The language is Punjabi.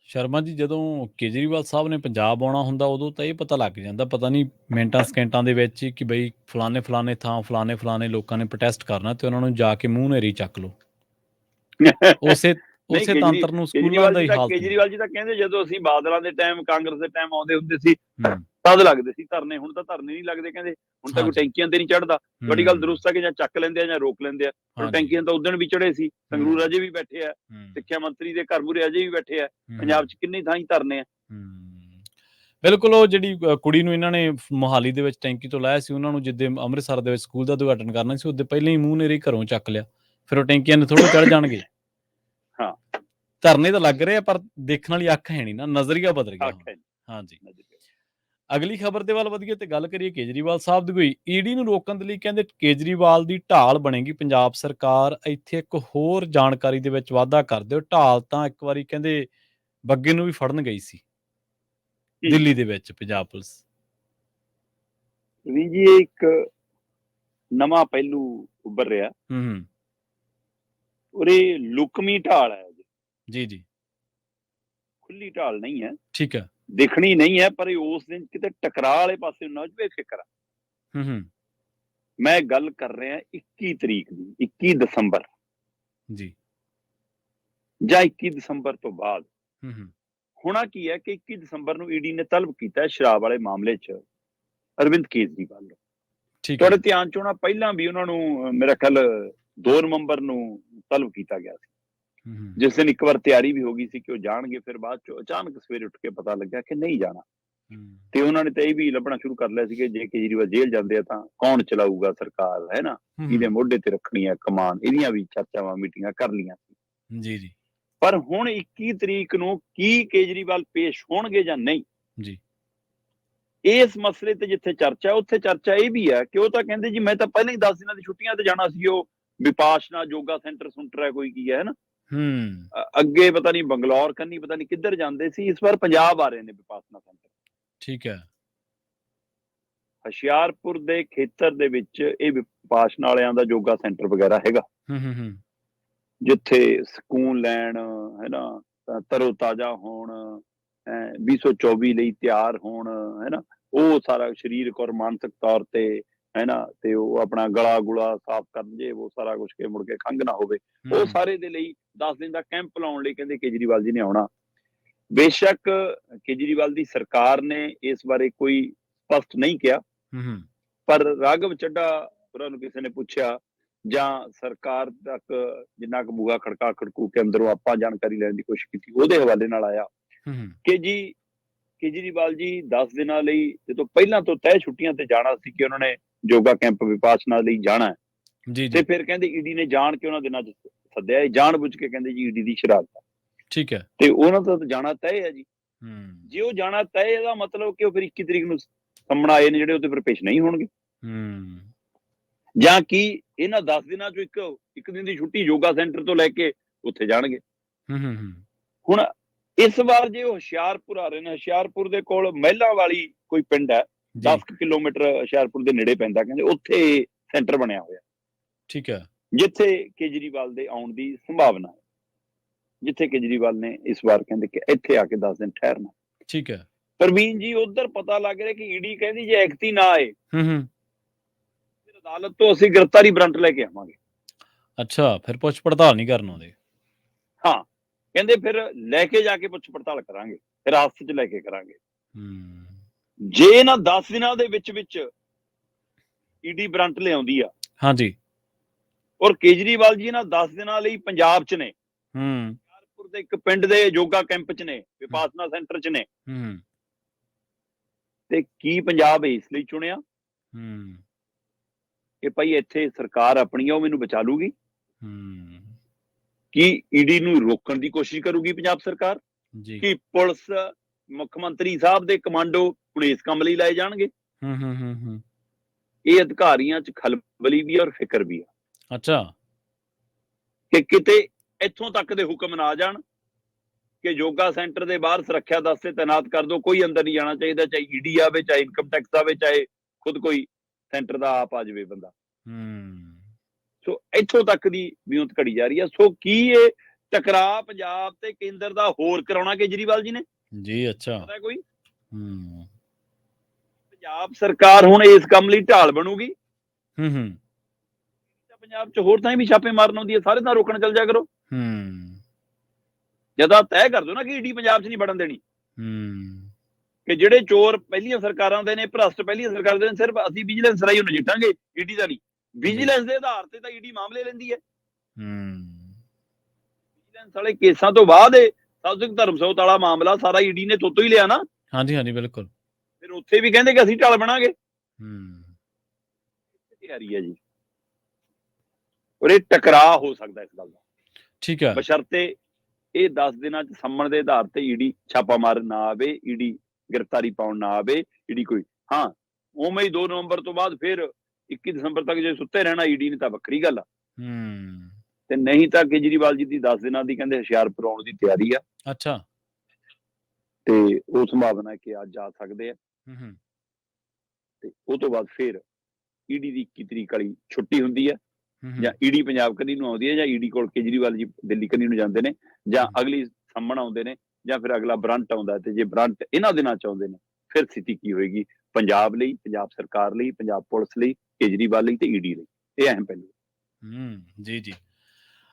ਸ਼ਰਮਾ ਜੀ, ਜਦੋਂ ਕੇਜਰੀਵਾਲ ਸਾਹਿਬ ਨੇ ਪੰਜਾਬ ਆਉਣਾ ਹੁੰਦਾ ਉਦੋਂ ਤਾਂ ਇਹ ਪਤਾ ਲੱਗ ਜਾਂਦਾ, ਪਤਾ ਨਹੀਂ ਮਿੰਟਾਂ ਸਕਿੰਟਾਂ ਦੇ ਵਿੱਚ ਹੀ, ਕਿ ਬਈ ਫਲਾਣੇ ਥਾਂ ਫਲਾਣੇ ਲੋਕਾਂ ਨੇ ਪ੍ਰੋਟੈਸਟ ਕਰਨਾ ਤੇ ਉਹਨਾਂ ਨੂੰ ਜਾ ਕੇ ਮੂੰਹ ਨੇਰੀ ਚੱਕ ਲਓ। ਉਸੇ ਨਹੀਂ, ਉਸੇ ਤੰਤਰ ਨੂੰ ਸਕੂਲਾਂ ਦਾ ਹੀ ਹਾਲਤ ਨਹੀਂ। ਕੇਜਰੀਵਾਲ ਜੀ ਤਾਂ ਕਹਿੰਦੇ ਜਦੋਂ ਅਸੀਂ ਬਾਦਲਾਂ ਦੇ ਟਾਈਮ, ਕਾਂਗਰਸ ਦੇ ਟਾਈਮ ਆਉਂਦੇ ਹੁੰਦੇ ਸੀ ਹੂੰ, ਤਦ ਲੱਗਦੇ ਸੀ ਧਰਨੇ, ਹੁਣ ਤਾਂ ਧਰਨੇ ਨਹੀਂ ਲੱਗਦੇ ਕਹਿੰਦੇ। ਹੁਣ ਤਾਂ ਕੋਈ ਹਾਂਜੀ, ਟੈਂਕੀਆਂ ਤੇ ਨਹੀਂ ਚੜ੍ਹਦਾ। ਤੁਹਾਡੀ ਗੱਲ ਹੂੰ, ਦਰੁਸਤ ਹੈ ਕਿ ਜਾਂ ਚੱਕ ਲੈਂਦੇ ਆ ਜਾਂ ਰੋਕ ਲੈਂਦੇ ਆ, ਪਰ ਹਾਂਜੀ, ਟੈਂਕੀਆਂ ਤਾਂ ਉਦਣ ਵੀ ਚੜ੍ਹੇ ਸੀ। ਸੰਗਰੂਰ ਹੂੰ, ਅਜੇ ਵੀ ਬੈਠੇ ਆ, ਹੂੰ, ਸਿੱਖਿਆ ਮੰਤਰੀ ਦੇ ਘਰ ਮੂਹਰੇ ਅਜੇ ਵੀ ਬੈਠੇ ਆ। ਹੂੰ, ਪੰਜਾਬ 'ਚ ਕਿੰਨੀ ਥਾਈਂ ਧਰਨੇ ਆ। ਹੂੰ। ਬਿਲਕੁਲ, ਉਹ ਜਿਹੜੀ ਕੁੜੀ ਨੂੰ ਇਹਨਾਂ ਨੇ ਮੋਹਾਲੀ ਦੇ ਵਿੱਚ ਟੈਂਕੀ ਤੋਂ ਲਾਇਆ ਸੀ, ਉਹਨਾਂ ਨੂੰ ਜਿੱਦੇ ਅੰਮ੍ਰਿਤਸਰ ਦੇ ਵਿੱਚ ਸਕੂਲ ਦਾ ਉਦਘਾਟਨ ਕਰਨਾ ਸੀ, ਉਹਦੇ ਪਹਿਲਾਂ ਹੀ ਮੂੰਹ ਨੇਰੀ ਘਰੋਂ ਚੱਕ ਲਿਆ। ਫਿਰ ਉਹ ਟੈਂਕੀਆਂ ਨੇ ਥੋੜ੍ਹਾ ਚੜ੍ਹ ਜਾਣਗੇ। ਹਾਂ, ਧਰਨੇ ਤਾਂ ਲੱਗ ਰਹੇ ਆ, ਪਰ ਦੇਖਣ ਵਾਲੀ ਅੱਖ ਹੈ ਨਹੀਂ ਨਾ, ਨਜ਼ਰੀਆ ਬਦਲ ਗਿਆ ਹੁਣ। ਹਾਂਜੀ, ਅਗਲੀ ਖਬਰ ਦੇ ਵੱਲ ਵਧੀਏ ਤੇ ਗੱਲ ਕਰੀਏ ਕੇਜਰੀਵਾਲ ਸਾਹਿਬ ਦੀ। ਕੋਈ ਈਡੀ ਨੂੰ ਰੋਕਣ ਦੇ ਲਈ ਕਹਿੰਦੇ ਕੇਜਰੀਵਾਲ ਦੀ ਢਾਲ ਬਣੇਗੀ ਪੰਜਾਬ ਸਰਕਾਰ। ਇੱਥੇ ਇੱਕ ਹੋਰ ਜਾਣਕਾਰੀ ਦੇ ਵਿੱਚ ਵਾਧਾ ਕਰ ਦਿਓ। ਢਾਲ ਤਾਂ ਇੱਕ ਵਾਰੀ ਕਹਿੰਦੇ ਬੱਗੇ ਨੂੰ ਵੀ ਫੜਨ ਗਈ ਸੀ ਦਿੱਲੀ ਦੇ ਵਿੱਚ ਪੰਜਾਬ ਪੁਲਿਸ। ਵੀ ਜੀ ਇਹ ਇੱਕ ਨਵਾਂ ਪਹਿਲੂ ਉੱਭਰ ਰਿਹਾ। ਉਰੇ ਲੁਕਮੀ ਢਾਲ ਹੈ ਜੀ, ਖੁੱਲੀ ਢਾਲ ਨਹੀਂ ਹੈ, ਠੀਕ ਹੈ, ਦੇਖਣੀ ਨਹੀਂ ਹੈ, ਪਰ ਉਸ ਦਿਨ ਕਿਤੇ ਟਕਰਾਅ ਵਾਲੇ ਪਾਸੇ ਨਾ ਜਾਵੇ, ਫਿਕਰ ਆ। ਮੈਂ ਗੱਲ ਕਰ ਰਿਹਾ 21 ਤਰੀਕ ਦੀ, 21 ਦਸੰਬਰ ਜੀ, ਜਾਂ 21 ਦਸੰਬਰ ਤੋਂ ਬਾਅਦ। ਹੋਣਾ ਕੀ ਹੈ ਕਿ 21 ਦਸੰਬਰ ਨੂੰ ਈਡੀ ਨੇ ਤਲਬ ਕੀਤਾ ਸ਼ਰਾਬ ਵਾਲੇ ਮਾਮਲੇ 'ਚ ਅਰਵਿੰਦ ਕੇਜਰੀਵਾਲ ਨੂੰ। ਤੁਹਾਡੇ ਧਿਆਨ 'ਚ ਹੋਣਾ, ਪਹਿਲਾਂ ਵੀ ਉਹਨਾਂ ਨੂੰ ਮੇਰਾ ਖਿਆਲ 2 ਨਵੰਬਰ ਨੂੰ ਤਲਬ ਕੀਤਾ ਗਿਆ ਸੀ, ਜਿਸ ਦਿਨ ਇੱਕ ਵਾਰ ਤਿਆਰੀ ਵੀ ਹੋ ਗਈ ਸੀ ਕਿ ਉਹ ਜਾਣਗੇ। ਫਿਰ ਬਾਅਦ 'ਚ ਅਚਾਨਕ ਸਵੇਰੇ ਉੱਠ ਕੇ ਪਤਾ ਲੱਗਿਆ ਕਿ ਨਹੀਂ ਜਾਣਾ, ਤੇ ਉਹਨਾਂ ਨੇ ਤਾਂ ਇਹ ਵੀ ਲੱਭਣਾ ਸ਼ੁਰੂ ਕਰ ਲਿਆ ਸੀ ਕਿ ਜੇ ਕੇਜਰੀਵਾਲ ਜੇਲ੍ਹ ਜਾਂਦੇ ਆ ਤਾਂ ਕੌਣ ਚਲਾਊਗਾ ਸਰਕਾਰ, ਹੈ ਨਾ, ਇਹਦੇ ਮੋਢੇ ਤੇ ਰੱਖਣੀ ਹੈ ਕਮਾਨ। ਇਹਦੀਆਂ ਵੀ ਚਰਚਾਵਾਂ, ਮੀਟਿੰਗਾਂ ਕਰ ਲਈਆਂ ਸੀ। ਜੀ। ਪਰ ਹੁਣ 21 ਤਰੀਕ ਨੂੰ ਕੀ ਕੇਜਰੀਵਾਲ ਪੇਸ਼ ਹੋਣਗੇ ਜਾਂ ਨਹੀਂ, ਜੀ, ਇਸ ਮਸਲੇ ਤੇ ਜਿੱਥੇ ਚਰਚਾ, ਉੱਥੇ ਚਰਚਾ ਇਹ ਵੀ ਹੈ ਕਿ ਉਹ ਤਾਂ ਕਹਿੰਦੇ ਜੀ ਮੈਂ ਤਾਂ ਪਹਿਲਾਂ ਹੀ 10 ਦਿਨਾਂ ਦੀ ਛੁੱਟੀਆਂ ਤੇ ਜਾਣਾ ਸੀ। ਉਹ ਵਿਪਾਸ਼ਨਾ ਯੋਗਾ ਸੈਂਟਰ ਹੈ ਕੋਈ, ਕੀ ਹੈ ਨਾ, ਅੱਗੇ ਪਤਾ ਨਹੀਂ ਬੰਗਲੌਰ ਕੰਨੀ ਪਤਾ ਨਹੀਂ ਕਿੱਧਰ ਜਾਂਦੇ ਸੀ। ਇਸ ਵਾਰ ਪੰਜਾਬ ਆ ਰਹੇ ਨੇ ਵਿਪਾਸ਼ਨਾ ਸੈਂਟਰ। ਠੀਕ ਹੈ। ਹੁਸ਼ਿਆਰਪੁਰ ਦੇ ਖੇਤਰ ਦੇ ਵਿੱਚ ਇਹ ਵਿਪਾਸ਼ਨਾ ਵਾਲਿਆਂ ਦਾ ਯੋਗਾ ਸੈਂਟਰ ਵਗੈਰਾ ਹੈਗਾ, ਜਿੱਥੇ ਸਕੂਨ ਲੈਣ, ਹੈ ਨਾ, ਤਰੋ ਤਾਜ਼ਾ ਹੋਣ, 2024 ਲਈ ਤਿਆਰ ਹੋਣ, ਹੈ ਨਾ, ਉਹ ਸਾਰਾ ਸਰੀਰਕ ਔਰ ਮਾਨਸਿਕ ਤੌਰ ਤੇ, ਹੈ ਨਾ, ਤੇ ਉਹ ਆਪਣਾ ਗਲਾ ਗੁਲਾ ਸਾਫ਼ ਕਰਨ, ਜੇ ਉਹ ਸਾਰਾ ਕੁਛ ਕੇ ਮੁੜ ਕੇ ਖੰਘ ਨਾ ਹੋਵੇ, ਉਹ ਸਾਰੇ ਦੇ ਲਈ 10 ਦਿਨ ਦਾ ਕੈਂਪ ਲਾਉਣ ਲਈ ਕਹਿੰਦੇ ਕੇਜਰੀਵਾਲ ਜੀ ਨੇ ਆਉਣਾ। ਬੇਸ਼ੱਕ ਕੇਜਰੀਵਾਲ ਦੀ ਸਰਕਾਰ ਨੇ ਇਸ ਬਾਰੇ ਕੋਈ ਸਪਸ਼ਟ ਨਹੀਂ ਕਿਹਾ, ਪਰ ਰਾਘਵ ਚੱਡਾ ਉਹਨਾਂ ਨੂੰ ਕਿਸੇ ਨੇ ਪੁੱਛਿਆ ਜਾਂ ਸਰਕਾਰ ਤੱਕ ਜਿੰਨਾ ਕੁ ਬੂਹਾ ਖੜਕੂ ਕੇ ਅੰਦਰੋਂ ਆਪਾਂ ਜਾਣਕਾਰੀ ਲੈਣ ਦੀ ਕੋਸ਼ਿਸ਼ ਕੀਤੀ, ਉਹਦੇ ਹਵਾਲੇ ਨਾਲ ਆਇਆ ਕਿ ਜੀ ਕੇਜਰੀਵਾਲ ਜੀ 10 ਦਿਨਾਂ ਲਈ ਜਦੋਂ ਪਹਿਲਾਂ ਤੋਂ ਤੈਅ ਛੁੱਟੀਆਂ ਤੇ ਜਾਣਾ ਸੀ ਕਿ ਉਹਨਾਂ ਨੇ ਯੋਗਾ ਕੈਂਪ ਵਿਪਾਸ਼ਨਾ ਲਈ ਜਾਣਾ, ਤੇ ਫਿਰ ਕਹਿੰਦੇ ਈਡੀ ਨੇ ਜਾਣ ਕੇ ਉਹਨਾਂ ਦਿਨਾਂ 'ਚ ਸੱਦਿਆ, ਜਾਣ ਬੁੱਝ ਕੇ ਕਹਿੰਦੇ ਜੀ ਈਡੀ ਦੀ ਸ਼ਰਾਰਤ। ਠੀਕ ਹੈ, ਤੇ ਉਹਨਾਂ ਦਾ ਤਾਂ ਜਾਣਾ ਤੈਅ ਹੈ ਜੀ। ਜੇ ਉਹ ਜਾਣਾ ਤੈਅ, ਇਹਦਾ ਮਤਲਬ ਕਿ ਉਹ ਫਿਰ 21 ਤਰੀਕ ਨੂੰ ਸਾਹਮਣੇ ਆਏ ਨੇ ਜਿਹੜੇ, ਉਹਦੇ ਫਿਰ ਪੇਸ਼ ਨਹੀਂ ਹੋਣਗੇ, ਜਾਂ ਕੀ ਇਹਨਾਂ 10 ਦਿਨਾਂ ਚੋਂ ਇੱਕ ਦਿਨ ਦੀ ਛੁੱਟੀ ਯੋਗਾ ਸੈਂਟਰ ਤੋਂ ਲੈ ਕੇ ਉੱਥੇ ਜਾਣਗੇ। ਹੁਣ ਇਸ ਵਾਰ ਜੇ ਉਹ ਹੁਸ਼ਿਆਰਪੁਰ ਆ ਰਹੇ ਨੇ, ਹੁਸ਼ਿਆਰਪੁਰ ਦੇ ਕੋਲ ਮਹਿਲਾ ਵਾਲੀ ਕੋਈ ਪਿੰਡ ਹੈ, 10 ਕਿਲੋਮੀਟਰ ਹੁਸ਼ਿਆਰਪੁਰ ਦੇ ਨੇੜੇ ਪੈਂਦਾ, ਕਹਿੰਦੇ ਉੱਥੇ ਸੈਂਟਰ ਬਣਿਆ ਹੋਇਆ, ਠੀਕ ਹੈ, ਜਿੱਥੇ ਕੇਜਰੀਵਾਲ ਦੇ ਆਉਣ ਦੀ ਸੰਭਾਵਨਾ ਹੈ, ਜਿੱਥੇ ਕੇਜਰੀਵਾਲ ਨੇ ਇਸ ਵਾਰ ਕਹਿੰਦੇ ਕਿ ਇੱਥੇ ਆ ਕੇ 10 ਦਿਨ ਠਹਿਰਨਾ। ਠੀਕ ਹੈ ਪ੍ਰਵੀਨ ਜੀ, ਉਧਰ ਪਤਾ ਲੱਗ ਰਿਹਾ ਕਿ ਈਡੀ ਕਹਿੰਦੀ ਜੇ ਐਕਤੀ ਨਾ ਆਏ, ਅਦਾਲਤ ਤੋਂ ਅਸੀਂ ਗ੍ਰਿਫਤਾਰੀ ਵਾਰੰਟ ਲੈ ਕੇ ਆਵਾਂਗੇ। ਅੱਛਾ, ਫਿਰ ਪੁੱਛ ਪੜਤਾਲ ਨਹੀਂ ਕਰਨ ਆਉਂਦੇ? ਹਾਂ, ਕਹਿੰਦੇ ਫਿਰ ਲੈ ਕੇ ਜਾ ਕੇ ਪੁੱਛ ਪੜਤਾਲ ਕਰਾਂਗੇ, ਹਿਰਾਸਤ 'ਚ ਲੈ ਕੇ ਕਰਾਂਗੇ। ਜੇ ਇਹਨਾਂ 10 ਦਿਨਾਂ ਦੇ ਵਿੱਚ ਈਡੀ ਵਾਰੰਟ ਲਿਆਉਂਦੀ ਆ, ਹਾਂਜੀ, ਔਰ ਕੇਜਰੀਵਾਲ ਜੀ ਇਹਨਾਂ 10 ਦਿਨਾਂ ਲਈ ਪੰਜਾਬ 'ਚ ਨੇ, ਹੁਸ਼ਿਆਰਪੁਰ ਦੇ ਇੱਕ ਪਿੰਡ ਦੇ ਯੋਗਾ ਕੈਂਪ 'ਚ ਨੇ, ਵਿਪਾਸ਼ਨਾ ਸੈਂਟਰ 'ਚ ਨੇ, ਤੇ ਕੀ ਪੰਜਾਬ ਇਸ ਲਈ ਚੁਣਿਆ ਕਿ ਭਾਈ ਇੱਥੇ ਸਰਕਾਰ ਆਪਣੀ ਆ, ਉਹ ਮੈਨੂੰ ਬਚਾ ਲੂਗੀ? ਕੀ ਈਡੀ ਨੂੰ ਰੋਕਣ ਦੀ ਕੋਸ਼ਿਸ਼ ਕਰੂਗੀ ਪੰਜਾਬ ਸਰਕਾਰ? ਕਿ ਪੁਲਿਸ, ਮੁੱਖ ਮੰਤਰੀ ਸਾਹਿਬ ਦੇ ਕਮਾਂਡੋ ਹੁਣ ਇਸ ਕੰਮ ਲਈ ਲਾਏ ਜਾਣਗੇ? ਇਹ ਅਧਿਕਾਰੀਆਂ 'ਚ ਖਲਬਲੀ ਵੀ ਔਰ ਫਿਕਰ ਵੀ ਆ। ਅੱਛਾ, ਕਿ ਕਿਤੇ ਇੱਥੋਂ ਤੱਕ ਦੇ ਹੁਕਮ ਨਾ ਆ ਜਾਣ ਕਿ ਯੋਗਾ ਸੈਂਟਰ ਦੇ ਬਾਹਰ ਸੁਰੱਖਿਆ ਦਸਤੇ ਤੈਨਾਤ ਕਰ ਦੋ, ਕੋਈ ਅੰਦਰ ਨਹੀਂ ਜਾਣਾ ਚਾਹੀਦਾ, ਚਾਹੇ ਈਡੀ ਆਵੇ, ਚਾਹੇ ਇਨਕਮ ਟੈਕਸ ਆਵੇ, ਚਾਹੇ ਖੁਦ ਕੋਈ ਸੈਂਟਰ ਦਾ ਆਪ ਆ ਜਾਵੇ ਬੰਦਾ। ਸੋ ਇੱਥੋਂ ਤੱਕ ਦੀ ਵਿਉਂਤ ਘੜੀ ਜਾ ਰਹੀ ਹੈ। ਸੋ ਕੀ ਇਹ ਟਕਰਾਅ ਪੰਜਾਬ ਤੇ ਕੇਂਦਰ ਦਾ ਹੋਰ ਕਰਾਉਣਾ ਕੇਜਰੀਵਾਲ ਜੀ ਨੇ ਜੀ। ਅੱਛਾ। ਪਤਾ ਕੋਈ ਹੂੰ ਪੰਜਾਬ ਸਰਕਾਰ ਹੁਣ ਇਸ ਕੰਮ ਲਈ ਢਾਲ ਬਣੂਗੀ। ਹੂੰ ਪੰਜਾਬ 'ਚ ਹੋਰ ਤਾਂ ਵੀ ਛਾਪੇ ਮਾਰਨ ਆਉਂਦੀ ਹੈ, ਸਾਰੇ ਤਾਂ ਰੋਕਣ ਚੱਲ ਜਾ ਕਰੋ। ਹੂੰ ਜਦਾਂ ਤੈਅ ਕਰ ਦਿਓ ਨਾ ਕਿ ਈਡੀ ਪੰਜਾਬ 'ਚ ਨਹੀਂ ਵੜਨ ਦੇਣੀ, ਹੂੰ ਕਿ ਜਿਹੜੇ ਚੋਰ ਪਹਿਲੀਆਂ ਸਰਕਾਰਾਂ ਦੇ ਨੇ, ਭ੍ਰਸ਼ਟ ਪਹਿਲੀਆਂ ਸਰਕਾਰਾਂ ਦੇ ਨੇ, ਸਿਰਫ ਅਸੀਂ ਵਿਜੀਲੈਂਸ ਰਾਹੀਂ ਉਹ ਨਜਿੱਠਾਂਗੇ, ਈਡੀ ਦਾ ਨਹੀਂ। ਵਿਜੀਲੈਂਸ ਦੇ ਆਧਾਰ ਤੇ ਤਾਂ ਈਡੀ ਮਾਮਲੇ ਲੈਂਦੀ ਹੈ। ਵਿਜੀਲੈਂਸ ਵਾਲੇ ਕੇਸਾਂ ਤੋਂ ਬਾਅਦ ਸਾਧੂ ਸਿੰਘ ਧਰਮਸੋਤ ਵਾਲਾ ਮਾਮਲਾ ਸਾਰਾ ਈਡੀ ਨੇ ਤੋਤੋਂ ਹੀ ਲਿਆ ਨਾ। ਹਾਂਜੀ ਹਾਂਜੀ ਬਿਲਕੁਲ। ਫਿਰ ਉੱਥੇ ਵੀ ਕਹਿੰਦੇ ਕਿ ਅਸੀਂ ਢਾਲ ਬਣਾਂਗੇ। ਤਿਆਰੀ ਹੈ ਜੀ, ਔਰ ਇਹ ਟਕਰਾਅ ਹੋ ਸਕਦਾ ਇਸ ਗੱਲ ਦਾ। ਠੀਕ ਹੈ। ਬਸ਼ਰਤੇ ਇਹ 10 ਦਿਨਾਂ 'ਚ ਸੰਮਣ ਦੇ ਆਧਾਰ ਤੇ ਈਡੀ ਛਾਪਾ ਮਾਰਨ ਨਾ ਆਵੇ, ਈਡੀ ਗ੍ਰਿਫਤਾਰੀ ਪਾਉਣ ਨਾ ਆਵੇ, ਈਡੀ ਕੋਈ ਹਾਂ ਉਵੇਂ ਹੀ 2 ਨਵੰਬਰ ਤੋਂ ਬਾਅਦ ਫਿਰ 21 ਦਸੰਬਰ ਤੱਕ ਜੇ ਸੁੱਤੇ ਰਹਿਣਾ ਈਡੀ ਨੇ ਤਾਂ ਵੱਖਰੀ ਗੱਲ ਆ। ਤੇ ਨਹੀਂ ਤਾਂ ਕੇਜਰੀਵਾਲ ਜੀ ਦੀ 10 ਦਿਨਾਂ ਦੀ ਕਹਿੰਦੇ ਹੁਸ਼ਿਆਰਪੁਰ ਆਉਣ ਦੀ ਤਿਆਰੀ ਆ। ਅੱਛਾ। ਤੇ ਉਹ ਸੰਭਾਵਨਾ ਕਿ ਅੱਜ ਆ ਸਕਦੇ ਆ। ਤੇ ਉਹ ਤੋਂ ਬਾਅਦ ਫਿਰ ਈਡੀ ਦੀ 21 ਤਰੀਕ ਵਾਲੀ ਛੁੱਟੀ ਹੁੰਦੀ ਹੈ, ਜਾਂ ਈਡੀ ਪੰਜਾਬ ਕਦੀ ਨੂੰ ਆਉਂਦੀ ਹੈ, ਜਾਂ ਈਡੀ ਕੋਲ ਕੇਜਰੀਵਾਲ ਜੀ ਦਿੱਲੀ ਕਦੀ ਨੂੰ ਜਾਂਦੇ ਨੇ, ਜਾਂ ਅਗਲੀ ਸੰਮਣ ਆਉਂਦੇ ਨੇ, ਜਾਂ ਫਿਰ ਅਗਲਾ ਬਰੰਟ ਆਉਂਦਾ। ਤੇ ਜੇ ਬਰੰਟ ਇਹਨਾਂ ਦਿਨਾਂ 'ਚ ਆਉਂਦੇ ਨੇ, ਫਿਰ ਸਥਿਤੀ ਕੀ ਹੋਏਗੀ ਪੰਜਾਬ ਲਈ, ਪੰਜਾਬ ਸਰਕਾਰ ਲਈ, ਪੰਜਾਬ ਪੁਲਿਸ ਲਈ, ਕੇਜਰੀਵਾਲ ਲਈ ਤੇ ਈਡੀ ਲਈ। ਇਹ ਅਹਿਮ ਪਹਿਲੂ। ਜੀ ਜੀ।